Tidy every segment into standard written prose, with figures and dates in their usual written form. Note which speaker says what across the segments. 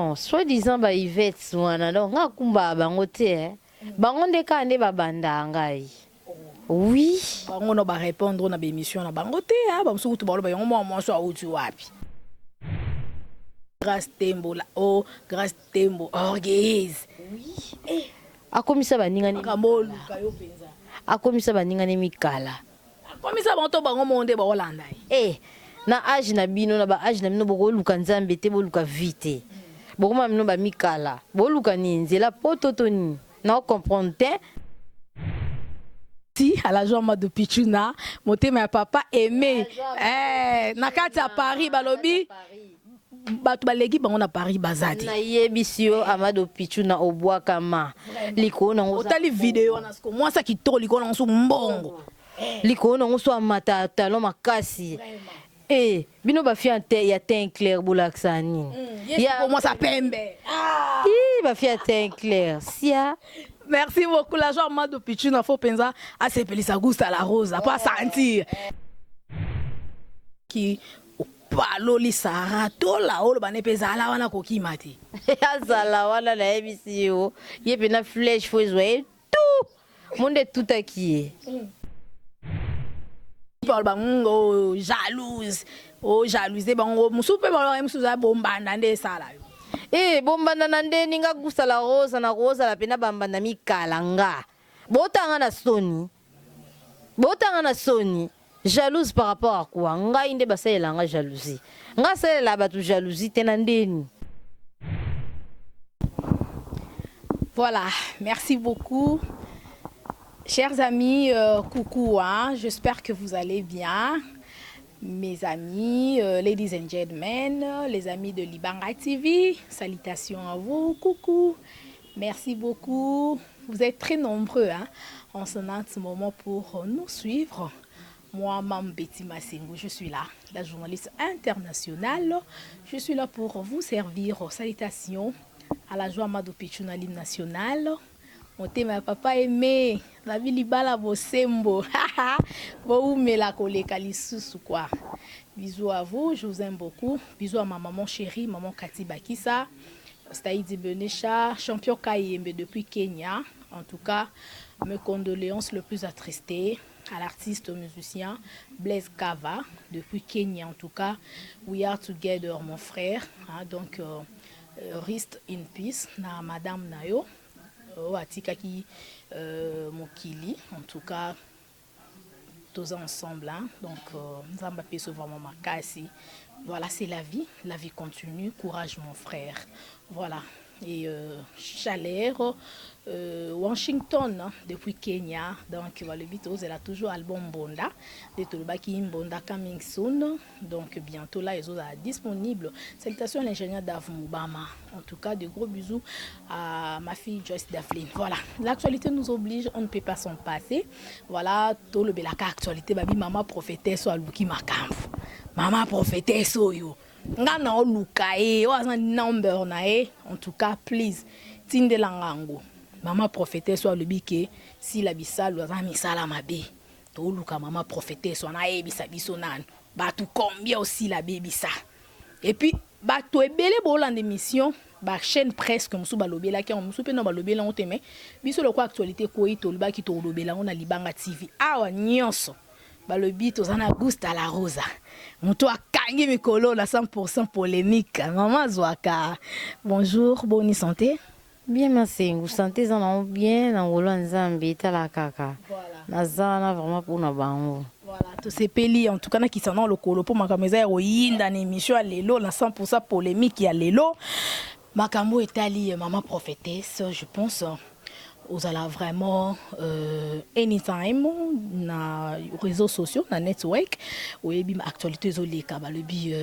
Speaker 1: bon soi-disant ba Yvette wana donc ngakumba bango te bango ndeka nde babanda ngai. Oui
Speaker 2: bango no ba répondre na ba émission na bango te ba musuku to ba lo ba yango mo so awuti wapi. Grâce Tembo la oh Grâce Tembo orgueuse.
Speaker 1: Oui akomisa baningani
Speaker 2: kamolu kayo penza
Speaker 1: akomisa baningani mikala
Speaker 2: akomisa banto bango monde ba Holanda
Speaker 1: na âge na bino na ba âge na bino boko luka nzambe te boluka vite boko ma bino ba mikala boluka ni nzela pototoni na comprendre te.
Speaker 2: Si à la joie de Pichuna motema ya papa aimé na kati ya Paris balobi batu balegi bango na Paris bazadi
Speaker 1: na yebisio Amado Pichuna obwaka ma liko na
Speaker 2: otali video na sko moi ça qui to liko na so mbongo
Speaker 1: liko na so amata talon makasi bino ba fi ya teint clair bolaksani
Speaker 2: ya pour moi ça pembe
Speaker 1: ba fi ya teint clair sia.
Speaker 2: Merci beaucoup la joie Amado Pichuna faut penza à se pelisa gusta la rose pas sentir qui paloli Sara tola olo bane peza ala wana kokimati
Speaker 1: azala wana na ebisi yo yepe na flèche faut jouer tout monde tout acquis
Speaker 2: parle bango jalouse jalouse bango musupe balo musuza bombanda nde sala yo
Speaker 1: bombanda na nde ninga gusa la rosa na rosa la pena bambanda mikala nga botanga na soni jalouse par rapport à quoi nga inde basela nga jalousie nga sela batu jalousie tenandeni.
Speaker 2: Voilà, merci beaucoup chers amis, coucou j'espère que vous allez bien mes amis, ladies and gentlemen, les amis de Libanga TV, salutations à vous, coucou, merci beaucoup, vous êtes très nombreux en ce moment pour nous suivre. Moi, Mme Betty Massengo, je suis là, la journaliste internationale. Je suis là pour vous servir. Salutations à la joie Amado Pichuna l'hymne national. Mon thème, papa aimé, la vie libala bosembo. Boumé la koleka lisusu quoi. Bisous à vous, je vous aime beaucoup. Bisous à ma maman chérie, maman Kati Bakissa, Staïdi Benecha, champion Kayembe depuis Kenya. En tout cas, mes condoléances le plus attristées à l'artiste musicien Blaise Kava depuis Kenya. En tout cas, we are together, mon frère. Donc, rest in peace na madame Nayo, Atika ki Mokili. En tout cas, tous ensemble. Donc, nous avons pu se voir maman Kassi. Voilà, c'est la vie continue. Courage, mon frère. Voilà. Et chaleur Washington depuis Kenya. Donc le but elle a toujours album Bonda de Tolbaki Bonda coming soon. Donc bientôt là ils sont disponibles. Salutations à l'ingénieur Dave Moubama. En tout cas de gros bisous à ma fille Joyce Davlin. Voilà, l'actualité nous oblige, on ne peut pas s'en passer. Voilà, tout le belaka actualité babi maman prophétesse ou aluki makambu. Maman prophétesse yo. Ngana oluka waza number na en tout cas please tinde langango maman prophétesse soit le bike si la bisalo waza misala mabe to oluka maman prophétesse na ebisa biso nan ba tout combien aussi la bebisa et puis ba to ebele bolande mission ba chaîne presque musu balobela ki musu pe no balobela on teme biso le quoi actualité ko ito liba ki to lobela on na Libanga TV awa nyonso balobi tozana gusta la rosa muto akangi mikolo la 100% polémique maman Zwaka. Bonjour, bonne santé.
Speaker 1: Bien merci, vous sentez en bien dans Nzambe tala kaka.
Speaker 2: Voilà.
Speaker 1: Nazana vraiment pour na bango.
Speaker 2: Voilà, tous ces pays en tout cas qui sont le colo pour makameza oyinda na émission à lelo la 100% polémique ya lelo. Makambo etali maman prophétesse, je pense vous allez vraiment anytime na réseaux sociaux na network oui bim actualité zoleka ba le bi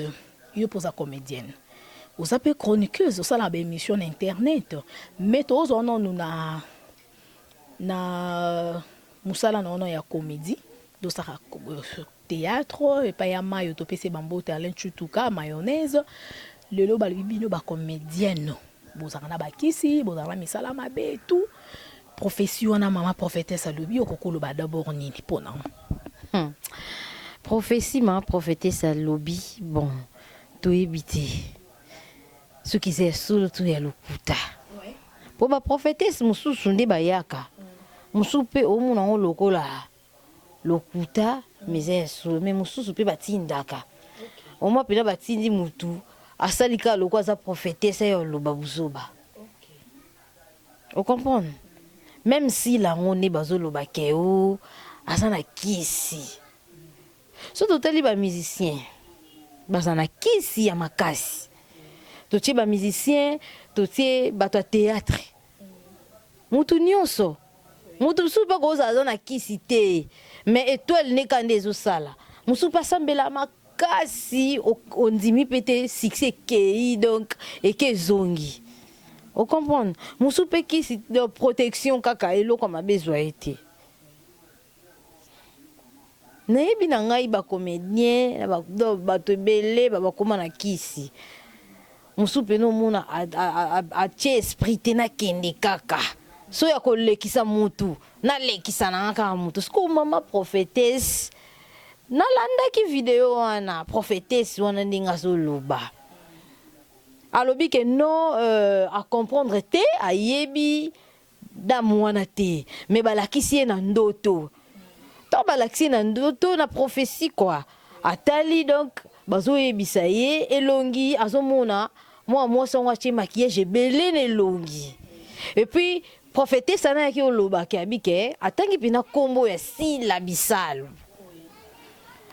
Speaker 2: yo posa comédienne vous appelez chroniqueuse ça la émission internet mais tous on nous na musala na ya comédie do ça théâtre et pas ya mayo to pese bambo talent chutuka mayonnaise lelo ba le bi no ba comédienne bozana ba kisi bozana misala mabe tout profession na maman prophétesse alobi okokolo ba d'abord nini pona
Speaker 1: prophétie ma prophétesse alobi bon to ebité ce qui est sous tout ya lokuta po ba prophétesse mususu nde bayaka mususu pe omuna ngo lokola lokuta mais sous mais mususu pe batindaka oma pena batindi mutu asalika loko za prophétesse yo loba buzoba. Vous comprenez? Même si la ngone bazolo bakeo azana kisi. Surtout tali ba musicien. Bazana kisi ya makasi. Totie ba musicien, totie bato théâtre. Mutu nyonso. Mutu supa ko azana kisi te. Mais étoile ne kande zo sala. Musu pa sambela makasi ondimi pete succès kei donc et que zongi. Vous comprenez? Musu pe kisi de protection kaka elo comme a besoin été. Nayebi na ngai ba comédien ba to belé ba koma na kisi. Musu pe no mona a tie esprit te na kende kaka. So ya ko lekisa mutu, na lekisa na kaka mutu. Sko mama prophétesse. Na landa ki video wana prophétesse wana ndinga so loba. Alobi que non à comprendre te a yebi da mwana te mais balakisi na ndoto. To balakisi na ndoto na prophétie quoi. Atali donc bazo yebisa ye elongi azomona moi songa chi maquillage belé ne longi. Et puis prophétesse na ki oloba ki abike atangi pina kombo ya si la bisalo.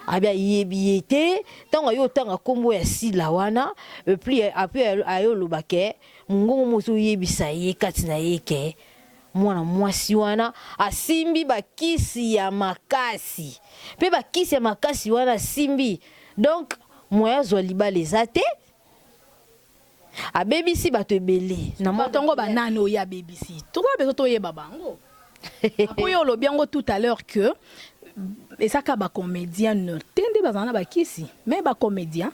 Speaker 1: Abia yebiete tanga yo tanga kombo ya sila wana et puis après ayo lobake mungongo moso yebisa ye kati na yeke mwana mwasi wana asimbi bakisi ya makasi pe bakisi ya makasi wana simbi donc moya zo libala ezate abebisi bato ebele
Speaker 2: na motongo banani oya bebisi to ba bezo to yeba bango apoyo lobiango tout à l'heure que et ça ka ba comédien ne tende bazana ba kisi mais ba comédien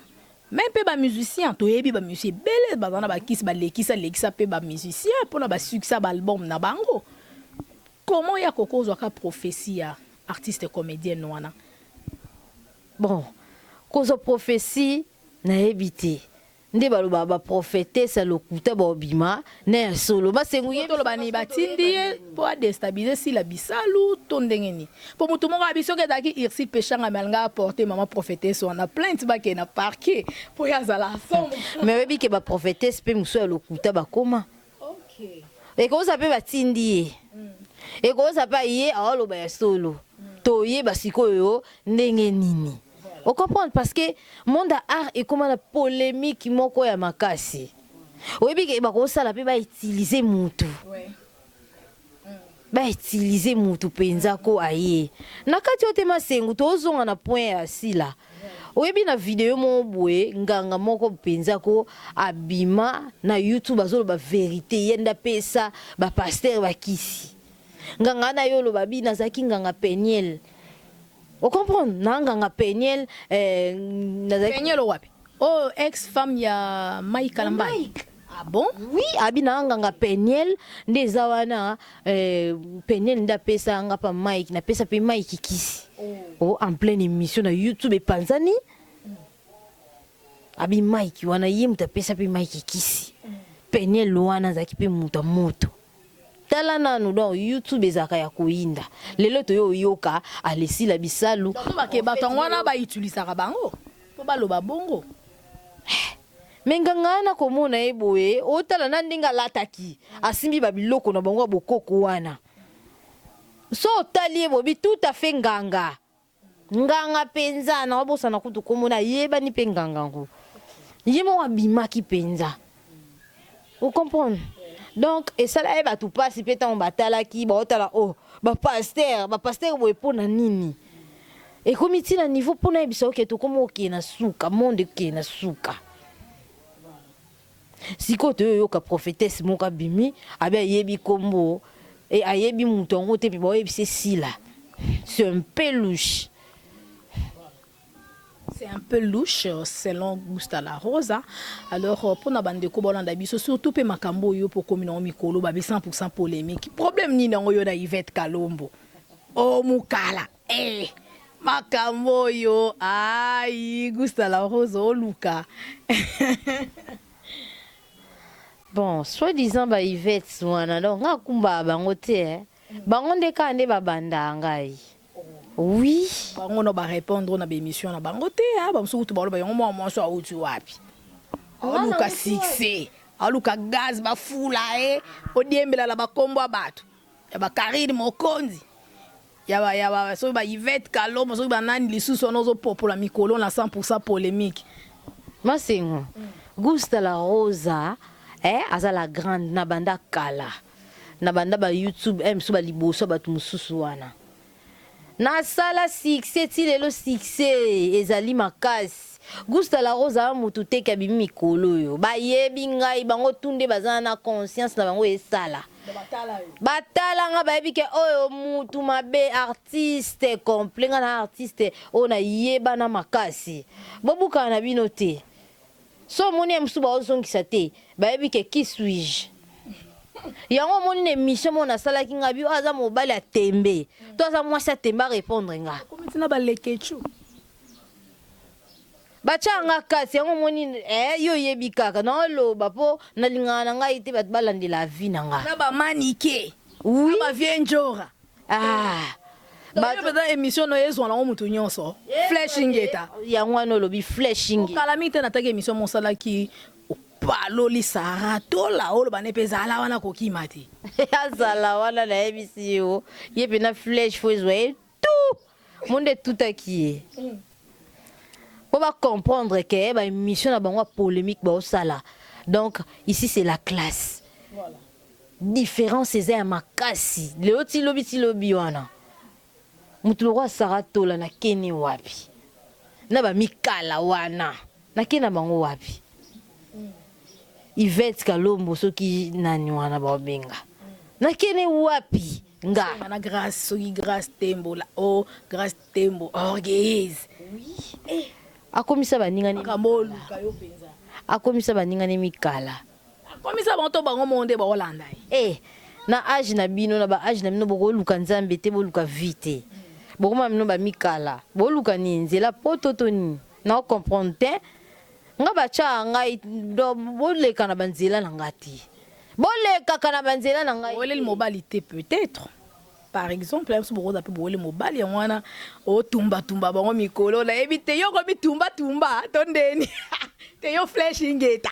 Speaker 2: même pe ba musicien to yebi ba musicien belé bazana ba kisi ba lekisa pe ba musicien pour na ba succès ba album na bango. Comment ya kokozwa ka prophétie ya artiste comédien wana?
Speaker 1: Bon kozo prophétie na ebité nde baloba ba prophétesse lokuta ba obima na solo basenguye
Speaker 2: to lobani batindi pour déstabiliser si la bisalu to ndengeni pour mutu moko abiso ke daki irsi pechanga malanga apporter maman prophétesse on a plainte ba ke na parquet pour ya zala sombre
Speaker 1: mais webi ke ba prophétesse pe muso lokuta ba koma.
Speaker 2: OK
Speaker 1: et ko sa pe batindi et ko sa pa ye aloba ya solo to ye basikoyo ndenge nini. Vous comprenez? Parce que le monde art est comme la polémique moko ya makasi. Oui, bien ba ko sala pe ba utiliser mutu.
Speaker 2: Ouais.
Speaker 1: Ba utiliser mutu penza ko aye. Na kati o tema sengu to zonga na point ya sila. Oui, bien na vidéo mo boye nganga moko penza ko abima na YouTube azolo ba vérité yenda pesa ba pasteur ba kisi. Nganga na yo lo babi na zaki nganga Peniel. Vous comprenez? Nanga Peniel
Speaker 2: Peniel wapi? Oh, ex-femme ya Mike Kalambai. Ah bon?
Speaker 1: Oui, abi nanga Peniel ndeza wana Peniel nda pesa nga pa Mike na pesa pe Mike kisi. Oh, en pleine émission na YouTube et Panzani. Abi Mike wana yimta pesa pe Mike kisi. Peniel wana zaki pe muta moto. Tala nanu donc YouTube ezaka ya koinda lelo to yo yoka alesi la bisalu
Speaker 2: to ba ke batongwana ba utiliser bango po baloba bongo
Speaker 1: menganga na komona eboye otala na ndinga lataki asimbi ba biloko na bango bokoko wana so tali ebobi tout à fait nganga penza na obosa na kutu komona yeba ni pe nganga ngo yemo abimaki penza. Vous comprenez? Donc et ça là va tout pas si pétant batala ki ba otala oh ba pasteur bo epona nini et comme il na niveau pona biso ke to comme ok na suka monde ke na suka siko to yo ka prophétesse moka bimi abe yebi kombo et ayebi mutongo te bi bo yebi c'est sila c'est un peu louche.
Speaker 2: C'est un peu louche selon Gusta la Rosa. Alors pour na bande ko bolanda biso surtout pe makambo yo pour komina mikolo ba 100% polémique. Problème ni na yo na Yvette Kalombo. Oh mukala. Makambo yo ai Gusta la Rosa o luka.
Speaker 1: bon soi-disant ba Yvette wana donc nga kumba bango te bango nde ka nde babanda ngai oui
Speaker 2: bango no ba répondre na ba émission na bango te ba musuku ba lo ba yango mo so auti wapi aluka succès aluka gaz ba fula odiembela la ba kombo abatu ya ba Karine Mokonzi ya ba so ba Yvette Kalomo so ba nani lisusu nozo popola mikolo na 100% polémique
Speaker 1: Masengo Gusta la Rosa aza la grande na banda kala na banda ba YouTube so ba liboso ba tumususu wana na sala succès ti lelo succès ezali makasi Gusta la Rosa mutu te kabi mikolo yo ba yebi ngai bango tunde bazana na conscience na bango esala batala nga ba yebi ke oyo mutu mabe artiste complet nga na artiste ona yeba na makasi bobuka na bino te so moni msu ba ozongisa te ba yebi ke qui suis-je yango moni ne mission mona sala ki ngabi aza mobali a tembe to aza mwasi a tembe a répondre nga
Speaker 2: komitina ba lekechu
Speaker 1: bachanga kasi yango moni yo yebi kaka na loba po na lingana ngai te bat balande la vie na nga
Speaker 2: na ba manike
Speaker 1: oui
Speaker 2: ba vienjora ba bada émission no yezo na mutu nyonso flashing eta
Speaker 1: yango no lobi flashing
Speaker 2: kalamite na take émission monsala ki paloli sara tola olo bane pezala wana kokima te
Speaker 1: azala wana na ebisi yo yepe na flash fo ezwa tout monde tout aki pour ba comprendre que ba émission na bango polémique ba osala donc ici c'est la classe voilà différence c'est à makasi le oti lobi wana mutu roi sara tola na keni wapi na ba mikala wana na kena bango wapi Yvette Kalombo soki nani wana ba benga na kene wapi nga
Speaker 2: na grâce soki grâce tembo la grâce tembo orgueuse
Speaker 1: oui akomisa baninga ni
Speaker 2: kamolu kayo penza
Speaker 1: akomisa baninga ni mikala
Speaker 2: akomisa banto bango monde ba Holanda
Speaker 1: na age na bino na ba age na bino boko luka nzambe te boluka vite boko ma bino ba mikala boluka ni nzela pototoni na comprendre te nga bacha ngai do boleka na banzela na ngati boleka kana banzela na ngai
Speaker 2: oleli mobilité peut-être par exemple même si beaucoup d'appels boleli mobile wana o tumba bango mikolo na ebite yo ko bitumba tondeni te yo flashing ta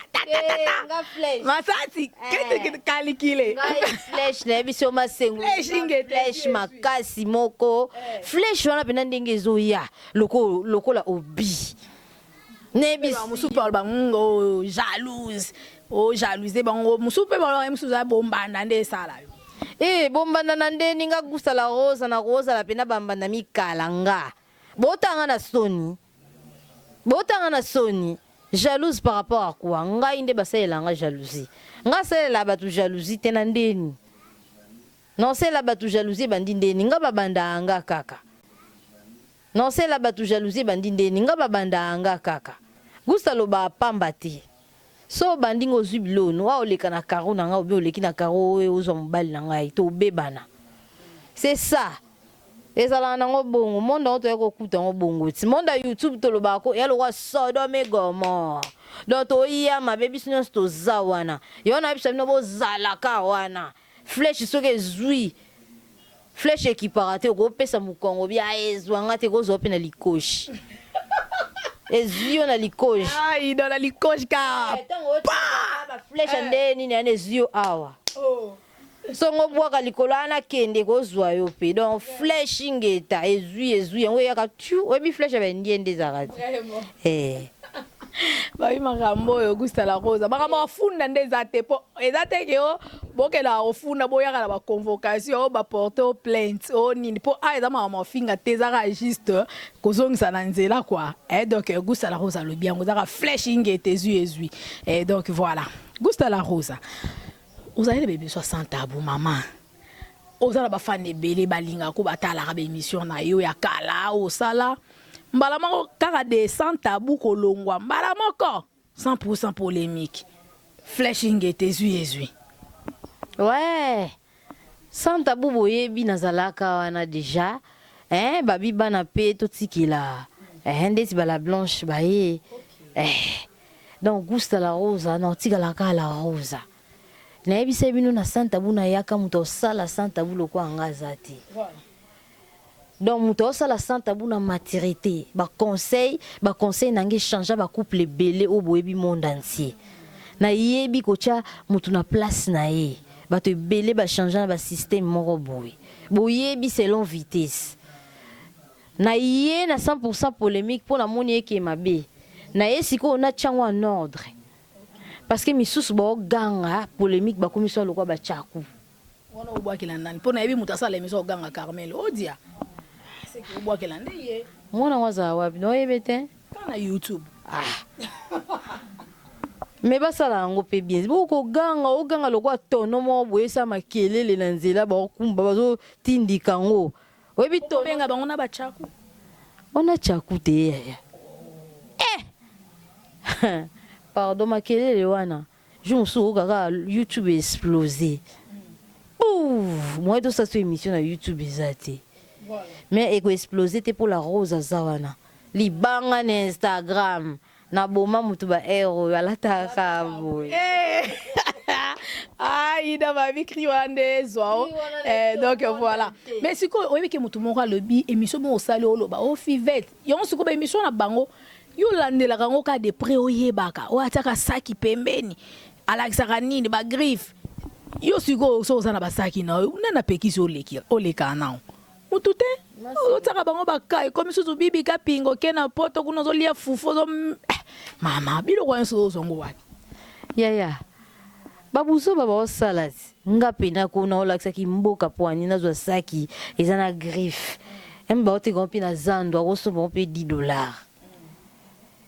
Speaker 1: nga flash
Speaker 2: masati kete kalikile
Speaker 1: ngai flash na ebiso masengo flash makasi moko flash wana pena ndenge ezoya lokola obi nebis
Speaker 2: musupa bango jalouse jalouse bango musupa bango musuza bombanda nde sala
Speaker 1: bombanda na nde ninga Gusta la Rosa na Rosa la pena bambanda mikala nga botanga na soni jalouse par rapport à quoi nga inde basela nga jalousie nga sela batu jalousie tena ndeni non sela batu jalousie bandi ndeni nga babanda nga kaka non sela batu jalousie bandi ndeni nga babanda nga kaka Gusta lo ba pamba te so bandingo zubilono wa oleka na karo na nga obi oleki na karo ozo mobali na ngai to bebana c'est ça ezala nango bongo monde oto yako kuta ngo bongo ti monde YouTube to lo ba ko yalo wa Sodome Gomorrhe donc to iya mabebi sino sto zawana yona bisha no bo zala ka wana flesh soke zui flesh ekiparate ko pesa mukongo bia ezwa ngate ko zo pena likoshi ezio na likoshi
Speaker 2: dans la likoshi ka
Speaker 1: ba flesh ndeni na ezio awa songo bwaka likolo ana kende kozwa yo pe donc flashing eta ezui yango yaka tu obi flash ba ndiende zakati
Speaker 2: ba makambo yo Gusta la Rosa makambo afunda ndeza te po ezate ke o bokela ofunda boyaka na ba convocation ba porter plainte nini po eza makambo afinga te zaka juste kozongisa na nzela quoi donc Gusta la Rosa le bien zaka flashing eta ezui donc voilà Gusta la Rosa vous avez les bébés 60 tabou maman ozala ba fan ebele balinga ko batala ka ba émission na yo ya kala o sala mbala moko kaka de 100 tabou kolongwa mbala moko 100% polémique flashing était ezui
Speaker 1: ouais 100 tabou boyebi nazalaka wana déjà babi bana pe totikila ndeti bala blanche baye donc Gusta la Rosa non tikala ka la Rosa na yebisa bino na santa buna yaka muto sala santa bulo kwa ngazati. Voilà. Donc muto sala santa buna maturité, ba conseil nange changer ba couple belé au boyebi monde entier. Na yebi kocha mutu na place na ye. Ba te belé ba changer ba système moko boye. Boyebi selon vitesse. Na ye na 100% polémique pour la moni qui mabe. Na ye siko na chango en ordre. Parce que misusu bo ganga polémique ba commission lokwa ba chaku.
Speaker 2: Wana obwa kilandani. Pona yebi mutasala émission ganga Carmel odia. C'est que obwa kilande ye.
Speaker 1: Mwana waza wapi no yebete?
Speaker 2: Kana YouTube.
Speaker 1: Ah. Mais basala ngo pe bien. Boko ganga o ganga lokwa tono mo boyesa makelele na nzela ba kumba bazo tindika ngo. Webi to
Speaker 2: benga bango na ba chaku.
Speaker 1: Ona chaku te ya. Pardon makelele wana. Je me suis kaka YouTube explosé. Ouf, moi tout ça sur émission na YouTube ezate. Voilà. Mais eko explosé te pour la rose azawana. Libanga na Instagram. Na boma mutu ba ero alata kabo.
Speaker 2: Ah, il a ma vie criande zo. Donc voilà. Mais c'est quoi oui que mutu moko le bi émission mo sali oloba o fivette. Yon siko ba émission na bango. Yo landela kango ka de pré oyebaka. O ataka saki pembeni. Alakisaka nini ba griffe. Yo siko so za na ba saki na. Nana pekisi oleka na. Mutu te. O tsaka bango ba kai comme susu bibi ka pingo kena poto kuno zo lia fufo zo mama bilo kwa nso zongo wapi.
Speaker 1: Ya. Babuso baba osalati. Nga pena kuna olakisa ki mboka poani na zo saki ezana griffe. Emba ote gompi na zando awoso bompe $10.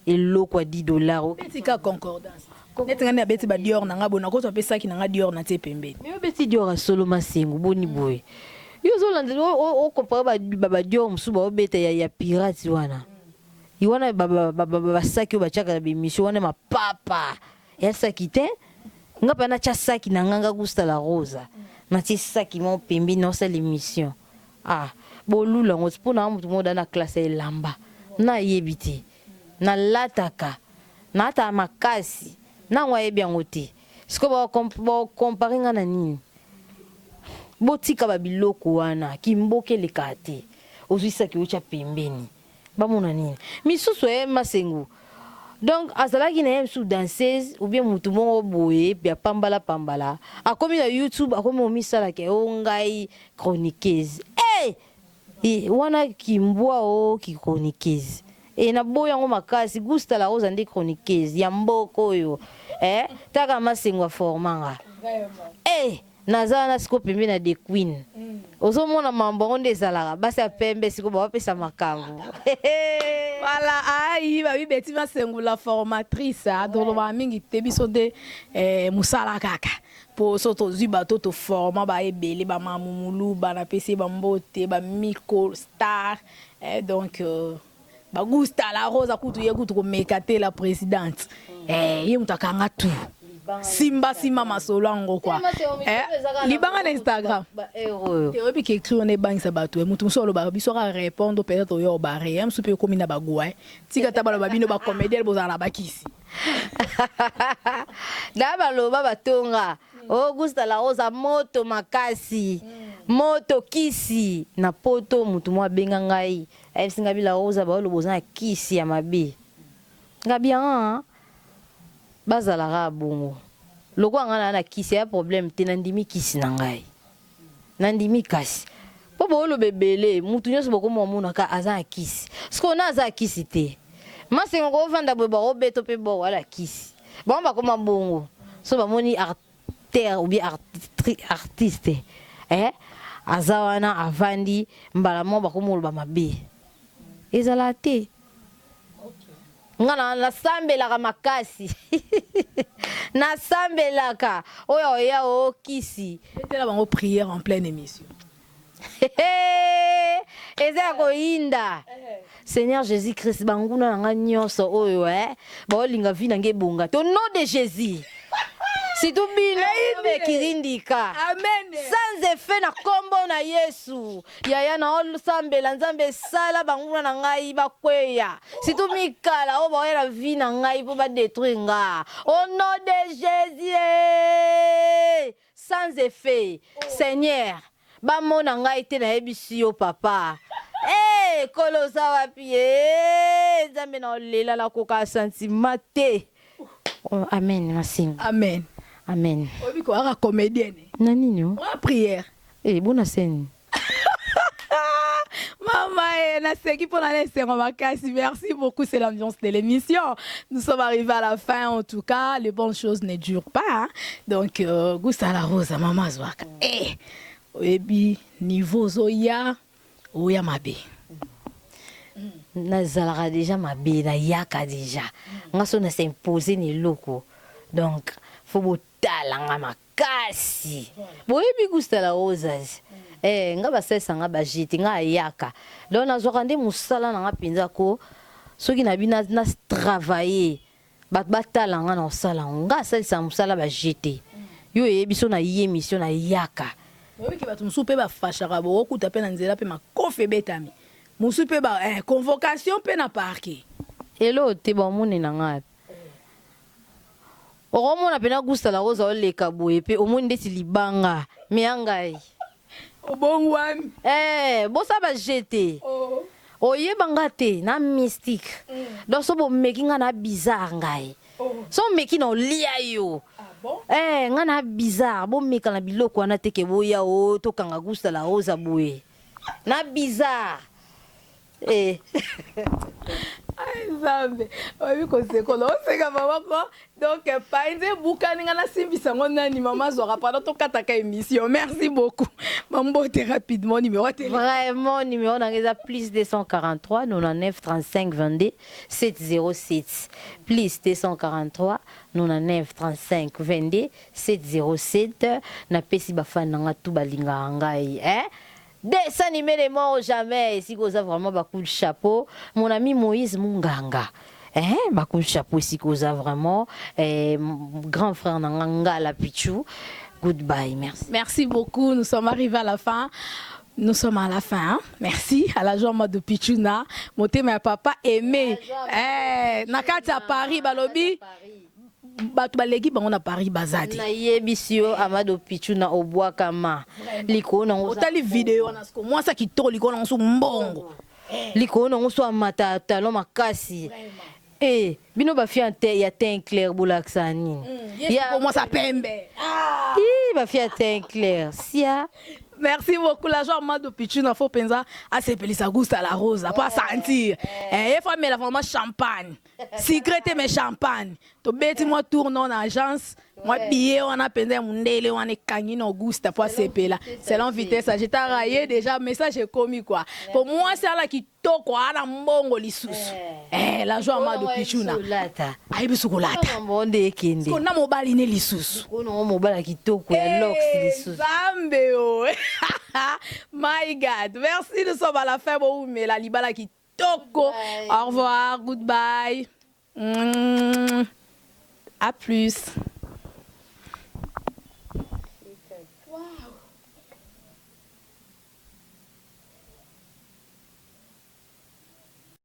Speaker 1: Et l'eau quoi $10.
Speaker 2: Petit cas concordance. Net ngani abeti ba Dior na ngabo na ko to pesa ki na nga Dior na te pembeni.
Speaker 1: Mais beti Dior solo masengo boni boy. Yo zo lande o compare ba Dior musuba obeta ya pirate wana. Iwana baba saki ba chaka na bimisho wana mapapa. Ya saki te ngapa na cha saki na nganga gusta la rosa. Na ti saki mo pembi no sa l'émission. Ah, bolula ngotpo na mutu moda na classe elamba. Na yebiti. Na lataka. Na ta makasi. Na waye bien ngote. Siko ba comparer nga na nini? Botika ba biloko wana kimboke lekate. Ozuisa ki ucha pembeni. Ba mona nini? Misusu masengo. Donc azalaki na sous danseuse ou bien mutu mo boye bia pambala. Akomi na YouTube akomi omisala ke ongai chroniqueuse. Wana kimbwa o ki chroniqueuse. Et na boya ngo makasi gusta la rosa ndi chroniqueuse ya mboko yo. Taka masengo formanga. Nazana siko pembe na de queen. Ozo mona mambo onde zalaka basi ya pembe siko ba pesa makambo.
Speaker 2: Voilà, aïe, bah oui, Betty Masengo la formatrice, donc le mingi tebiso de musala kaka. Pour soto zuba toto forma ba ebele ba mamumulu ba na pesi ba mbote ba miko star. Donc ba gusta la rosa kutu ye kutu ko mekate la présidente. Ye mutakanga tout. Simba masolo ngo kwa libanga na Instagram te obi ke écrit on est bang sa bato mutu solo ba biso ka répondre peut-être yo ba rien soupe ko mina bagwa tika tabala babino ba comédien bozala bakisi
Speaker 1: daba loba batonga Augusta la rosa moto makasi moto kisi na poto mutu mwa benga ngai singa bila rosa ba lo bozana kisi ya mabe ngabia bazala bongo loko ngana na kisi ya problème te nandimi kisi na ngai nandimi kasi pobo lo bebele mutu nyoso boko mona ka aza kisi sko na aza kisi te masengo ko vanda boba obeto pe bo wala kisi bomba koma bongo so ba moni artiste ou bien artiste azawana avandi mbala mo ba ko ba mabe ezala te ngana na sambelaka makasi na sambelaka oyo ya o kisi
Speaker 2: était là bango prière en pleine émission
Speaker 1: eza ko inda Seigneur Jésus-Christ banguna nga nyonso oyo ba olinga vi nange bonga au nom de Jésus. Si tu bino be kirindika.
Speaker 2: Amen.
Speaker 1: Sans effet na kombo na Yesu. Yaya na sambela nzambe sala banguna na ngai bakweya. Si tu mikala o ba la vie na ngai po ba détruire nga. Au nom de Jésus. sans effet. Seigneur, ba mona ngai te na yebisi yo papa. Eh, kolosa wapi nzambe na olela la koka sentiment te. Amen, merci.
Speaker 2: Amen.
Speaker 1: Amen.
Speaker 2: Obi ko aka comédienne.
Speaker 1: Na nini yo?
Speaker 2: Wa prière.
Speaker 1: Eh, bona scène.
Speaker 2: Maman, merci beaucoup, c'est l'ambiance de l'émission. Nous sommes arrivés à la fin, en tout cas, les bonnes choses ne durent pas. Hein? Donc, Gusta la Rose, maman Zwaka. Eh, Oebi, niveau Zoya, Oya Mabe.
Speaker 1: Nazalaka déjà mabe, na yaka déjà. Nga so na s'imposer ni loko. Donc, faut botala nga makasi. Boyebi Gusta la Rose. Nga basesa nga bajiti nga yaka. Donc nazoka nde musala na nga penza ko soki na bina na travailler batala nga na osala nga salisa musala bajiti. Yo yebiso na émission na yaka.
Speaker 2: Oyebi ki batu musupe ba fashaka bo okuta pe na nzela pe makofe betami. Musupe ba convocation pe na parquet.
Speaker 1: Elo te ba mone na nga. Oromona pena Gusta la Rose oleka boye pe omoni ndeti libanga me angai.
Speaker 2: Bon one.
Speaker 1: Bosa ba jeté. Oye bangate na mystique. Donc so bo making na bizarre ngai. So making no lia yo.
Speaker 2: Ah bon?
Speaker 1: Nga na bizarre bo meka na biloko na teke boya o to kanga Gusta la Rose boye. Na bizarre.
Speaker 2: Ay Zambe. Obi ko sekolo oseka mama ko. Donc painze bukaninga na simbisa ngona ni mama zora pendant to kataka émission. Merci beaucoup. Mambote rapidement numéro de téléphone.
Speaker 1: Vraiment numéro d'angeza plus 243 99 35 22 707 plus 243 99 35 22 707 na pesi bafana nga tu balinga ngai dessin animé les morts jamais si vous avez vraiment beaucoup de chapeau mon ami Moïse Munganga beaucoup de chapeau si vous avez vraiment grand frère Nanga la Pichou. Goodbye, merci.
Speaker 2: Merci beaucoup, nous sommes arrivés à la fin. Nous sommes à la fin. Hein? Merci à la joie de Pichuna. Moté ma papa aimé. Nakati à Paris, Balobi. Batu balegi bango na Paris bazadi.
Speaker 1: Na yebisio Amado Pichuna obwa kama. Liko na
Speaker 2: otali vidéo na sko moi ça qui to liko na so mbongo.
Speaker 1: Liko na so amata talon makasi. Bino ba fi ante ya teint clair bolaksani.
Speaker 2: Ya pour moi ça pembe.
Speaker 1: Ba fi teint clair. Sia.
Speaker 2: Merci beaucoup la joie Amado Pichuna faut pensa à se pelisa Gusta la Rose pas sentir. Il faut mettre vraiment champagne. Secrété mais champagne. To beti moi tourne en agence. Moi billet on a pendé mundele on est kangi no Gusta pour se pela. C'est l'en vitesse j'ai raillé déjà message est commis quoi. Pour moi c'est là qui to quoi na mbongo lisusu. La joie Amado Pichuna. Ayi bisukulata.
Speaker 1: Mbonde ekende.
Speaker 2: Ko na mobali ne lisusu.
Speaker 1: Ko no mobali kitoko ya lox lisusu.
Speaker 2: Zambe oh. My God. Merci, nous sommes à la fin. Mais la libala qui toko. Au revoir, goodbye. À plus.